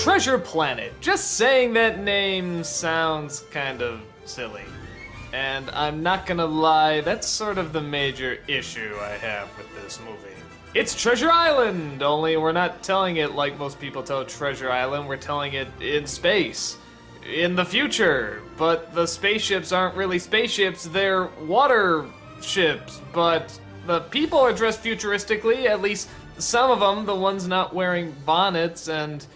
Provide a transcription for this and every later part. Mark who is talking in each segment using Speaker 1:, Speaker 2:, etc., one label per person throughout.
Speaker 1: Treasure Planet. Just saying that name sounds kind of silly. And I'm not gonna lie, that's sort of the major issue I have with this movie. It's Treasure Island, only we're not telling it like most people tell Treasure Island, we're telling it in space. In the future, but the spaceships aren't really spaceships, they're water ships, but the people are dressed futuristically, at least some of them, the ones not wearing bonnets, and...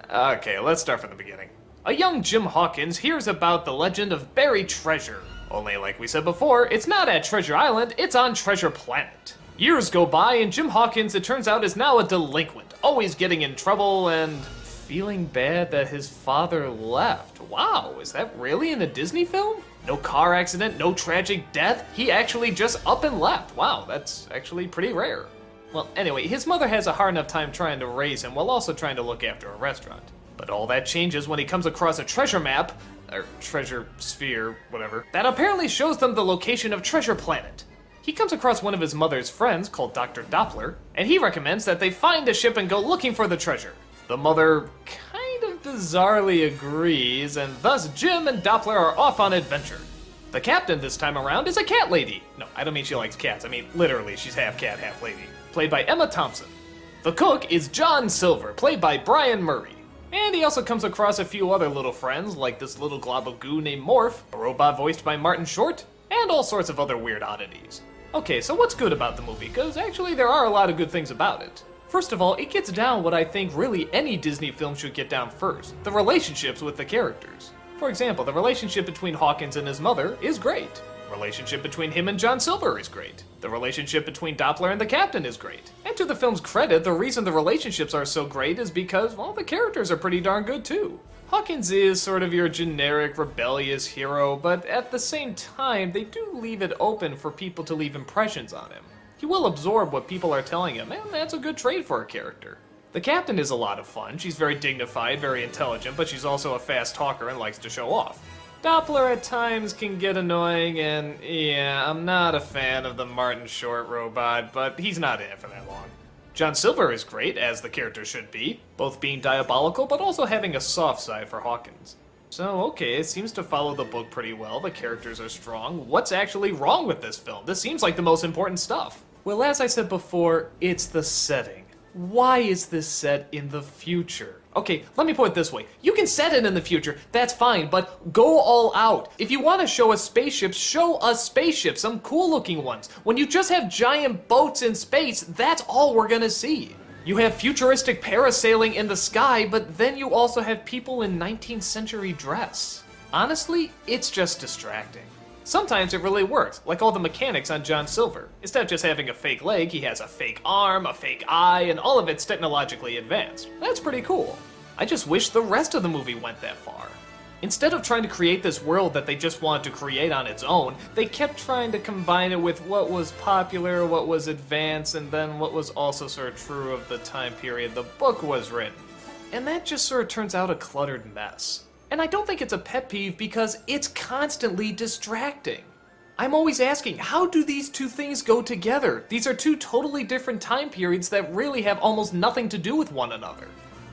Speaker 1: Okay, let's start from the beginning. A young Jim Hawkins hears about the legend of buried treasure. Only like we said before, it's not at Treasure Island, it's on Treasure Planet. Years go by and Jim Hawkins, it turns out, is now a delinquent, always getting in trouble and feeling bad that his father left. Wow, is that really in a Disney film? No car accident, no tragic death, he actually just up and left. Wow, that's actually pretty rare. Well, anyway, his mother has a hard enough time trying to raise him while also trying to look after a restaurant. But all that changes when he comes across a treasure map, or treasure sphere, whatever, that apparently shows them the location of Treasure Planet. He comes across one of his mother's friends called Dr. Doppler, and he recommends that they find a ship and go looking for the treasure. The mother kind of bizarrely agrees, and thus Jim and Doppler are off on adventure. The captain this time around is a cat lady. No, I don't mean she likes cats, I mean literally she's half cat, half lady. Played by Emma Thompson. The cook is John Silver, played by Brian Murray. And he also comes across a few other little friends, like this little glob of goo named Morph, a robot voiced by Martin Short, and all sorts of other weird oddities. Okay, so what's good about the movie? Because actually there are a lot of good things about it. First of all, it gets down what I think really any Disney film should get down first, the relationships with the characters. For example, the relationship between Hawkins and his mother is great. The relationship between him and John Silver is great. The relationship between Doppler and the captain is great. And to the film's credit, the reason the relationships are so great is because, well, the characters are pretty darn good too. Hawkins is sort of your generic rebellious hero, but at the same time, they do leave it open for people to leave impressions on him. He will absorb what people are telling him, and that's a good trait for a character. The captain is a lot of fun. She's very dignified, very intelligent, but she's also a fast talker and likes to show off. Doppler at times can get annoying, and yeah, I'm not a fan of the Martin Short robot, but he's not in it for that long. John Silver is great, as the character should be, both being diabolical but also having a soft side for Hawkins. So, okay, it seems to follow the book pretty well, the characters are strong. What's actually wrong with this film? This seems like the most important stuff. Well, as I said before, it's the setting. Why is this set in the future? Okay, let me put it this way. You can set it in the future, that's fine, but go all out. If you want to show us spaceships, show us spaceships, some cool looking ones. When you just have giant boats in space, that's all we're gonna see. You have futuristic parasailing in the sky, but then you also have people in 19th century dress. Honestly, it's just distracting. Sometimes it really works, like all the mechanics on John Silver. Instead of just having a fake leg, he has a fake arm, a fake eye, and all of it's technologically advanced. That's pretty cool. I just wish the rest of the movie went that far. Instead of trying to create this world that they just wanted to create on its own, they kept trying to combine it with what was popular, what was advanced, and then what was also sort of true of the time period the book was written. And that just sort of turns out a cluttered mess. And I don't think it's a pet peeve because it's constantly distracting. I'm always asking, how do these two things go together? These are two totally different time periods that really have almost nothing to do with one another.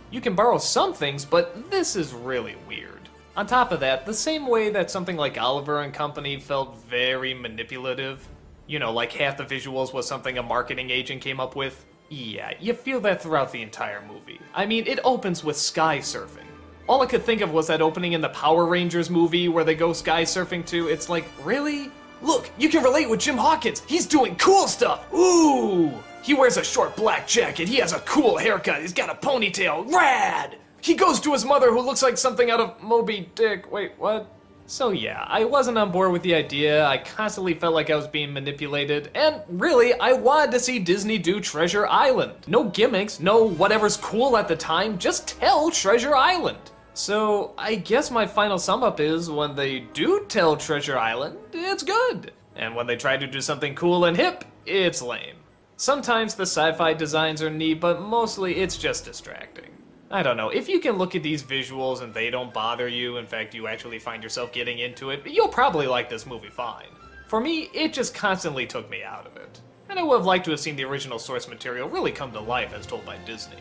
Speaker 1: You can borrow some things, but this is really weird. On top of that, the same way that something like Oliver and Company felt very manipulative, you know, like half the visuals was something a marketing agent came up with, yeah, you feel that throughout the entire movie. I mean, it opens with sky surfing. All I could think of was that opening in the Power Rangers movie where they go sky surfing too. It's like, really? Look, you can relate with Jim Hawkins. He's doing cool stuff. Ooh! He wears a short black jacket. He has a cool haircut. He's got a ponytail. Rad! He goes to his mother who looks like something out of Moby Dick. Wait, what? So yeah, I wasn't on board with the idea. I constantly felt like I was being manipulated. And really, I wanted to see Disney do Treasure Island. No gimmicks, no whatever's cool at the time. Just tell Treasure Island. So, I guess my final sum up is, when they do tell Treasure Island, it's good. And when they try to do something cool and hip, it's lame. Sometimes the sci-fi designs are neat, but mostly it's just distracting. I don't know, if you can look at these visuals and they don't bother you, in fact you actually find yourself getting into it, you'll probably like this movie fine. For me, it just constantly took me out of it. And I would have liked to have seen the original source material really come to life as told by Disney.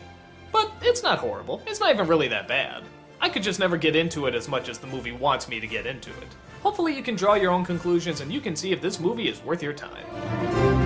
Speaker 1: But it's not horrible. It's not even really that bad. I could just never get into it as much as the movie wants me to get into it. Hopefully you can draw your own conclusions and you can see if this movie is worth your time.